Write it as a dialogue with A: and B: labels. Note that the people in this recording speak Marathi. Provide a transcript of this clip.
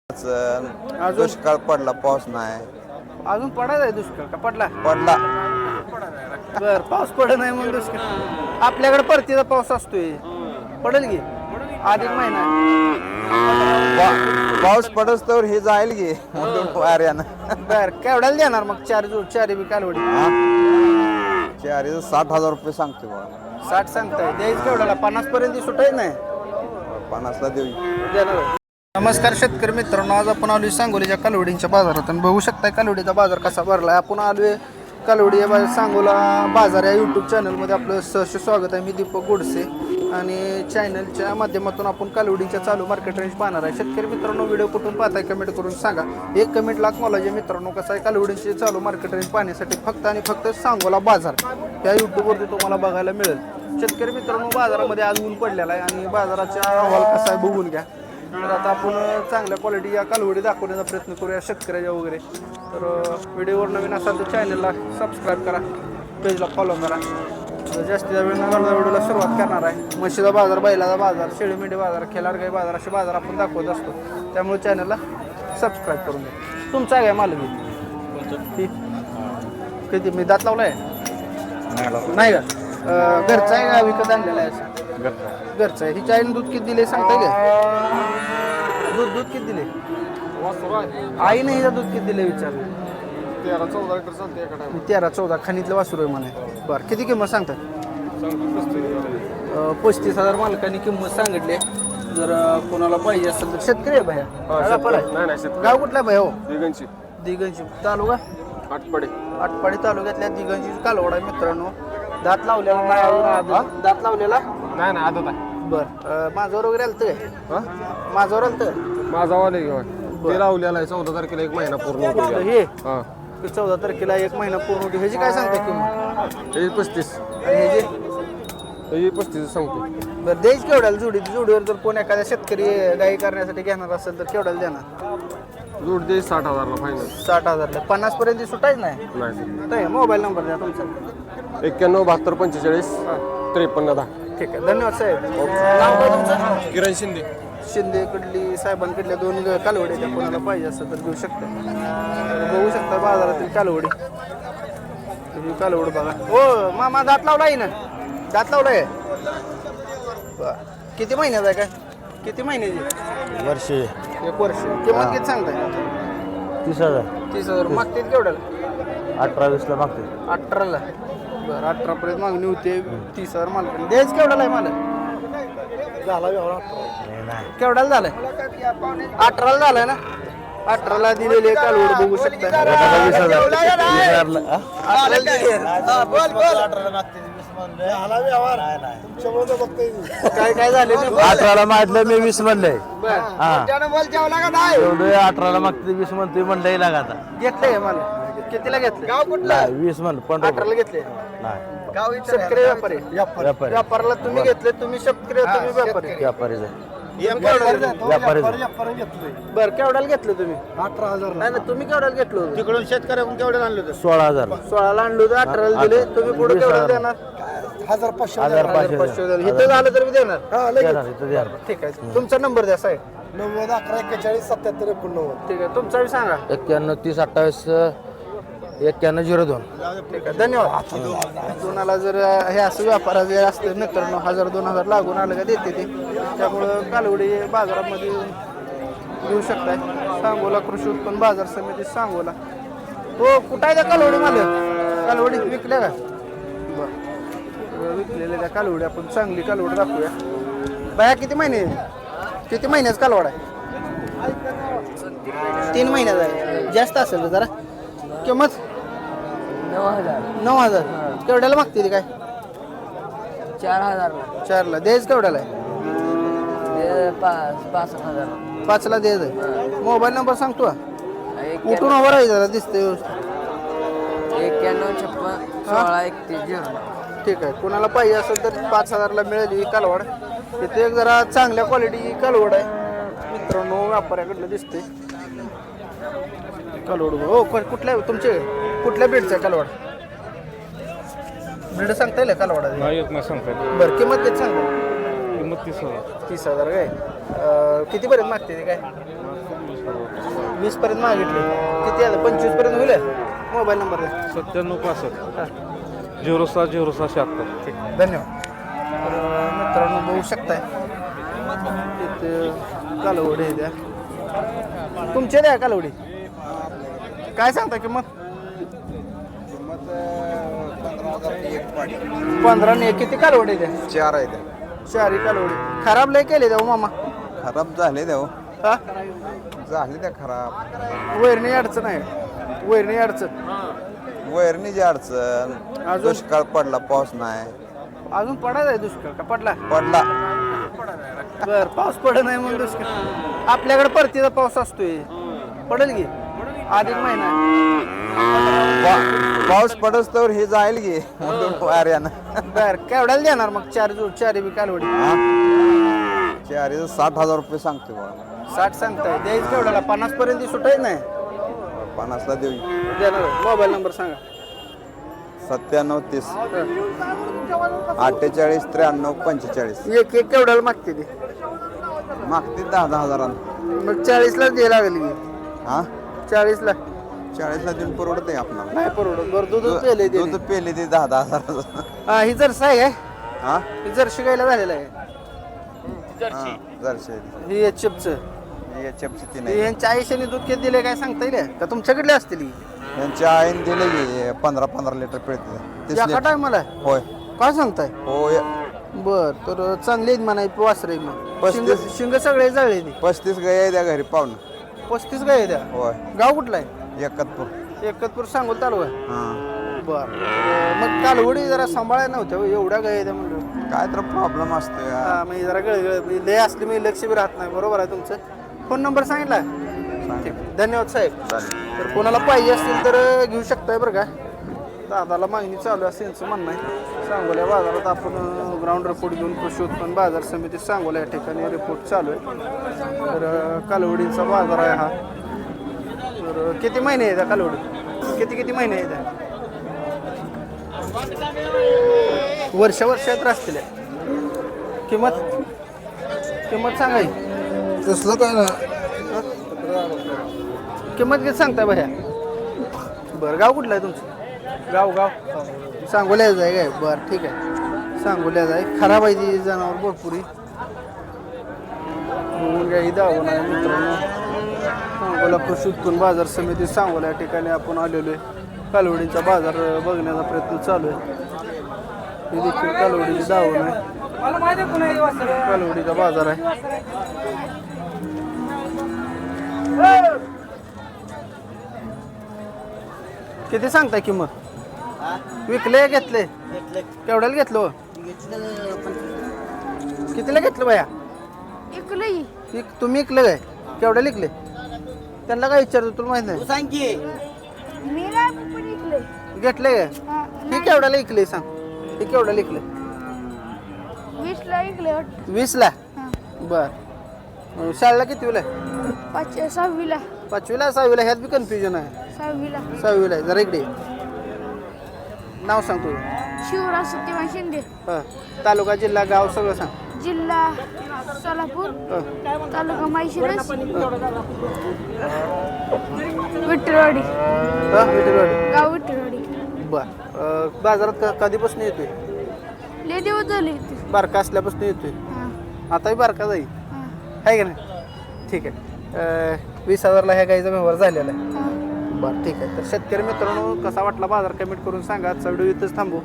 A: अजून
B: दुष्काळ पडला, पाऊस नाही.
A: अजून पडायचा आहे दुष्काळ का पडला?
B: पडला.
A: बर पाऊस पडत नाही म्हणून दुष्काळ. आपल्याकडे परतीचा पाऊस असतोय, पडेल की अधिक महिना.
B: पाऊस पडस तर हे जाईल की वाऱ्यानं.
A: बर केवढ्याला देणार मग? चारी बी कालवडी
B: चारी 60,000 रुपये सांगते बघा.
A: 60 सांगताय, द्यायच केवढ्याला? 50 पर्यंत सुटायच नाही
B: 50ला देऊ.
A: देणार. नमस्कार शेतकरी मित्रांनो, आज आपण आलोय सांगोलीच्या कालवडींच्या बाजारात आणि बघू शकताय कालवडीचा बाजार कसा भरलाय. आपण आलोय कालवडी या सांगोला बाजार या यूट्यूब चॅनलमध्ये आपलं सहर्ष स्वागत आहे. मी दीपक गोडसे आणि चॅनलच्या माध्यमातून आपण कालवडीच्या चालू मार्केट रेंज पाहणार आहे. शेतकरी मित्रांनो, व्हिडिओ कुठून पाहताय कमेंट करून सांगा. एक कमेंट लाख मोलाचे मित्रांनो. कसं आहे, कालवडीचे चालू मार्केट रेंज पाहण्यासाठी फक्त आणि फक्त सांगोला बाजार या यूट्यूबवरती तुम्हाला बघायला मिळेल. शेतकरी मित्रांनो, बाजारामध्ये आज ऊन पडलेला आहे आणि बाजाराचा अहवाल कसा आहे बघून घ्या. तर आता आपण चांगल्या क्वालिटी या कालवडी दाखवण्याचा प्रयत्न करूया शेतकऱ्याच्या वगैरे. तर व्हिडिओवर नवीन असाल तर चॅनलला सबस्क्राईब करा, पेजला फॉलो करा. जास्तीचा वेळ न घालवता व्हिडिओला सुरुवात करणार आहे. म्हशीचा बाजार, बैलाचा बाजार, शेळी मेंढी बाजार, खेलाडगाई बाजार असे बाजार आपण दाखवत असतो. त्यामुळे चॅनलला सबस्क्राईब करून द्या. तुमचा आहे मालक किती? मी दात लावला आहे नाही का? घरचा आहे का विकत आणलेला आहे? घरचं आहे. ही चाईन दूध किती दिले सांगताय का? दूध किती दिले? आई नाही, दूध किती दिले विचार?
C: 13-14 लिटर चालते एका टाइम.
A: 13-14 खाणीतलं वासरू आहे म्हणे. बरं, किती किंमत सांगताय? 35,000 मालकांनी किंमत सांगितली. जर कोणाला पाहिजे असेल तर शेतकरी आहे भैया? गाव कुठला भैया? हो, दिगंची. तालुका आटपाडी तालुक्यातल्या दिगंची कालवड आहे मित्रांनो. दात लावलेला नाही? दात लावलेला
C: नाही आदत आहे.
A: बर, माझ्यावर वगैरे आलं तर माझ्यावर आलं तर
C: माझा वाले ते लावलेला आहे 14 तारखेला 1 महिना पूर्ण होतो.
A: हे 14 तारखेला 1 महिना पूर्ण होती. ह्याची काय सांगता किंमत?
C: हे 35. हे 35 सांगतो.
A: बरं, द्यायच केवढ्याला जोडीवर जर कोण एखाद्या शेतकरी गाई करण्यासाठी घेणार असेल तर केवढ्याला देणार?
C: जोड दे 60,000ला फायनल.
A: 60,000ला 50 पर्यंत सुटायच नाही. मोबाईल नंबर द्या तुमचा.
C: 91 72 45 53 10.
A: ठीक आहे, धन्यवाद साहेब. नाव काय तुमचं?
C: किरण शिंदे.
A: शिंदेकडली साहेबांकडल्या 2 कालवडी त्या कोणाला पाहिजे असेल तर घेऊ शकता. बघू शकता बाजारातील कालवडी. ही कालवड बघा. हो मामा, दात लावला आहे ना? दात लावलाय. किती महिन्याचा आहे? काय किती महिन्याची?
B: वर्षी
A: 1 वर्ष. किंमत किती सांगताय?
B: 30,000.
A: 30,000 मागते केवढ्याला?
B: 18-20ला मागते.
A: 18ला. बरं, 18 पर्यंत मागणी होते. 30,000 मालकाने द्यायच केवढ्याला आहे मालक? झाला केवढ्याला झालाय? 18ला झालाय ना? 18ला दिलेले कालवड बघू शकता. काय झाले?
B: 18ला मागितलं मी 20 म्हणलंय. 18ला मागते 20 म्हणते म्हणलंय लागा. आता
A: घेतलंय मला. कितीला घेतलं? गाव कुठलं?
B: 20 म्हणलं.
A: 18ला घेतले. गाव शेतकरी व्यापारी? व्यापाराला तुम्ही घेतले. तुम्ही शेतकरी, तुम्ही व्यापारी?
B: व्यापारीच
A: बरं, केवढ्याला घेतलं तुम्ही? 18,000. नाही, तुम्ही केवढ्याला घेतलं होतं?
B: तिकडून शेतकऱ्याकडून केवढ्याला आणलं? 16,000.
A: 16ला आणलं होतं, 18ला दिले. तुम्ही पुढे केवढ्याला देणार? 1,500. इथं झालं तर मी देणार. ठीक आहे, तुमचा नंबर द्या साहेब.
C: 90 11 41 77 89.
A: ठीक आहे, तुमचा बी सांगा.
B: 91 30 28 91 02.
A: ठीक आहे, धन्यवाद. कोणाला जर हे असं व्यापार जे असतं मित्रांनो, 1,000-2,000 लागून आलं का देते ते. त्यामुळं कालवडी बाजारामध्ये घेऊ शकताय. सांगोला कृषी उत्पन्न बाजार समिती सांगोला. हो, कुठं आहे त्या कालवडी? मला कालवडी विकल्या का? बरं, विकलेल्या त्या कालवडी आपण चांगली कालवडी दाखवूया. बाया किती महिन्याच कालवड आहे? 3 महिन्याचा आहे. जास्त असेल जरा किंमत? 9,000. केवढ्याला मागते ती? काय 4,000ला द्यायच? केवढ्याला आहे? 5ला द्यायचं. मोबाईल नंबर सांगतो. उठून हवं आहे जरा, दिसते
D: 91561631.
A: ठीक आहे, कोणाला पाहिजे असेल तर 5,000ला मिळेल ही कालवड. इथे एक जरा चांगल्या क्वालिटी कालवड आहे मित्रांनो, व्यापाऱ्याकडलं दिसते कालवड. हो, कुठल्या तुमचे कुठल्या ब्रीडचं आहे कालवड? ब्रीड सांगता येईल कालवडा? बरं, किंमत किती सांगता?
C: 30,000.
A: 30,000 काय? कितीपर्यंत मागते ते? काय 20 पर्यंत मागितले. किती आलं? 25 पर्यंत होईल. मोबाईल नंबर द्या.
C: 9765 070676.
A: ठीक, धन्यवाद. तर मित्रांनो बघू शकताय तिथे कालवडी आहे त्या. तुमचे द्या कालवडी. काय सांगता किंमत? 15 ने किती कालवडी द्या?
B: 4 आहे त्या.
A: 4 कालवडी. खराब लय केले द्या मामा.
B: खराब झाले त्या हो.
A: हा,
B: झाले त्या खराब.
A: वैरणी अडचण आहे. वैरणी अडचण.
B: वैरणीची अडचण.
A: अजून?
B: दुष्काळ पडला, पाऊस नाही.
A: अजून पडायचा आहे दुष्काळ का पडला?
B: पडला.
A: बर, पाऊस पडत नाही म्हणून दुष्काळ. आपल्याकडे परतीचा पाऊस असतोय. पडेल की अधिक महिना
B: पाऊस पडस तर हे जाईल की वाऱ्यानं.
A: बर, केवढ्याला देणार मग? 4 बी कालवडी.
B: 4 60,000 रुपये सांगते बा.
A: 60 सांगताय. द्यायचं केवढ्याला? 50 पर्यंत सुटायच नाही.
B: 50 ला देऊ.
A: देणार. मोबाईल नंबर सांगा.
B: 97 30 48 93 45.
A: एक केवढ्याला मागते ते?
B: मागते 10,000 हजारानं.
A: मग 40 ला द्यायला लागेल की.
B: हा
A: 40 ला
B: 40 ला देऊन परवडत आहे आपल्याला.
A: नाही परवडत. बरं, दूध पेले दे.
B: दूध पेले ते 10,000 हजाराचं.
A: हा, ही जर्सी आहे.
B: हा
A: ही जर्सी गायला झालेला आहे.
B: जर्सी
A: ही एचएफचं.
B: याच्यापची ती
A: ही
B: नाही.
A: यांच्या आयुष्याने दूध किती दिले काय सांगता येईल का? तुमच्याकडले असतील ही?
B: यांच्या आईन दिले की 15-15 लिटर पिळते. 30
A: एका
B: लिटर.
A: टायमाला?
B: होय
A: काय सांगताय?
B: होय.
A: बर, तर चांगली आहेत म्हणा वासरे. मग
B: 35.
A: शिंग सगळे जळले ती.
B: 35 गाय आहे त्या घरी पाहुणं.
A: 35 गाय द्या.
B: होय.
A: गाव कुठला आहे?
B: एकतपूर.
A: एकतपूर सांगोल तालुका.
B: हा
A: बर, मग कालवडी जरा सांभाळायला नव्हत्या हो, एवढ्या गाय द्या म्हणलं.
B: काय तर प्रॉब्लेम असतो यार.
A: हा, म्हणजे जरा गळगळ लय असली मी लक्ष बी राहत नाही. बरोबर आहे तुमचं. फोन नंबर सांगितला? ठीक, धन्यवाद साहेब.
B: चालेल.
A: तर कोणाला पाहिजे असतील तर घेऊ शकताय बरं का. दादाला मागणी चालू आहे यांचं म्हणणं आहे. सांगोल्या बाजारात आपण ग्राउंड रिपोर्ट घेऊन कृषी उत्पन्न बाजार समिती सांगोला या ठिकाणी रिपोर्ट चालू आहे. तर कालवडीचा बाजार आहे हा. तर किती महिने आहे त्या कालवडी? किती महिने आहे त्या? वर्षात असतील. किंमत सांगाय
B: तसलं काय ना.
A: किंमत किती सांगताय भैया? बरं, गाव कुठलं आहे तुमचं? गाव सांगोल्याच आहे काय? बरं, ठीक आहे. सांगोल्याच आहे. खराब आहे ती जनावर भरपुरी. गाई दावण आहे मित्रांनो. सांगोला कृषी उत्पन्न बाजार समिती सांगोला या ठिकाणी आपण आलेलो आहे. कालवडीचा बाजार बघण्याचा प्रयत्न चालू आहे. ही देखील कालवडीची दावण आहे. कालवडीचा बाजार आहे. किती सांगताय किंमत? विकले घेतले? केवढ्याला घेतलं? कितीला घेतलं बाया? तुम्ही विकले काय? केवढ्याला विकले? त्यांना काय विचारतो तुला माहित नाही? घेतले काय? हे केवढ्याला विकले सांग. हे केवढ्याला विकले? 20 ला. बर, शाळेला किती वेळ आहे?
D: 6वीला.
A: 5वीला 6वीला? ह्यात बी कन्फ्युजन आहे. 6वीला आहे. जरा इकडे नाव सांगतो.
D: शिवराज सत्यवान शिंदे.
A: तालुका जिल्हा गाव सगळं सांग.
D: जिल्हा सोलापूर. तालुका माळशिरस. विठ्ठलवाडी.
A: विठ्ठलवाडी.
D: गाव विठ्ठलवाडी.
A: बर, बाजारात कधीपासून येतोय?
D: लय दिवस झाले इथे.
A: बारका असल्यापासून येतोय. आताही बारका जाईल आहे का नाही? ठीक आहे. 20,000ला ह्या गाईचा व्यवहार झालेला आहे. बरं, ठीक आहे. तर शेतकरी मित्रांनो, कसा वाटला बाजार कमेंट करून सांगा. आजचा व्हिडिओ इथंच थांबू.